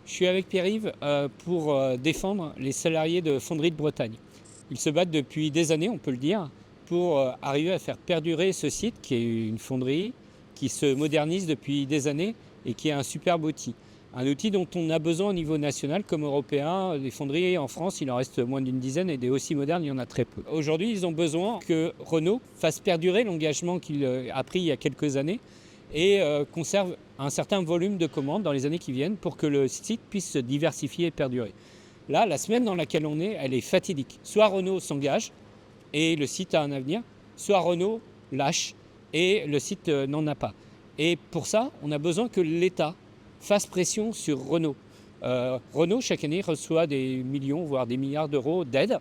Je suis avec Pierre-Yves pour défendre les salariés de Fonderie de Bretagne. Ils se battent depuis des années, on peut le dire, pour arriver à faire perdurer ce site qui est une fonderie qui se modernise depuis des années et qui est un superbe outil. Un outil dont on a besoin au niveau national comme européen. Les fonderies en France, il en reste moins d'une dizaine et des aussi modernes, il y en a très peu. Aujourd'hui, ils ont besoin que Renault fasse perdurer l'engagement qu'il a pris il y a quelques années et conserve un certain volume de commandes dans les années qui viennent pour que le site puisse se diversifier et perdurer. Là, la semaine dans laquelle on est, elle est fatidique. Soit Renault s'engage et le site a un avenir, soit Renault lâche et le site n'en a pas. Et pour ça, on a besoin que l'État fasse pression sur Renault. Renault, chaque année, reçoit des millions, voire des milliards d'euros d'aide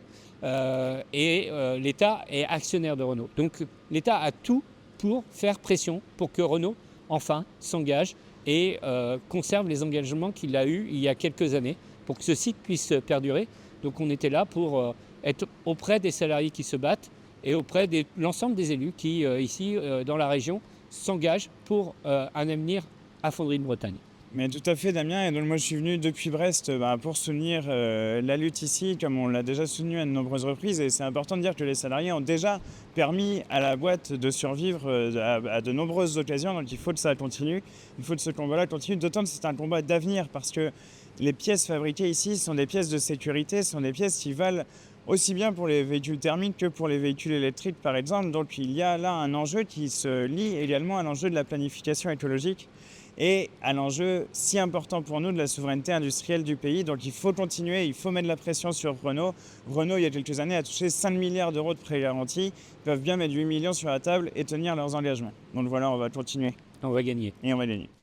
et l'État est actionnaire de Renault. Donc l'État a tout pour faire pression pour que Renault, enfin, s'engage et conserve les engagements qu'il a eus il y a quelques années pour que ce site puisse perdurer. Donc on était là pour être auprès des salariés qui se battent et auprès de l'ensemble des élus qui, ici, dans la région, s'engagent pour un avenir à Fonderie de Bretagne. Mais tout à fait, Damien. Et donc moi je suis venu depuis Brest pour soutenir la lutte ici, comme on l'a déjà soutenu à de nombreuses reprises. Et c'est important de dire que les salariés ont déjà permis à la boîte de survivre à de nombreuses occasions. Donc il faut que ça continue, il faut que ce combat-là continue. D'autant que c'est un combat d'avenir parce que les pièces fabriquées ici sont des pièces de sécurité, sont des pièces qui valent aussi bien pour les véhicules thermiques que pour les véhicules électriques par exemple. Donc il y a là un enjeu qui se lie également à l'enjeu de la planification écologique et à l'enjeu si important pour nous de la souveraineté industrielle du pays. Donc il faut continuer, il faut mettre la pression sur Renault. Renault, il y a quelques années, a touché 5 milliards d'euros de prêts garantis. Ils peuvent bien mettre 8 millions sur la table et tenir leurs engagements. Donc voilà, on va continuer On va gagner. et on va gagner.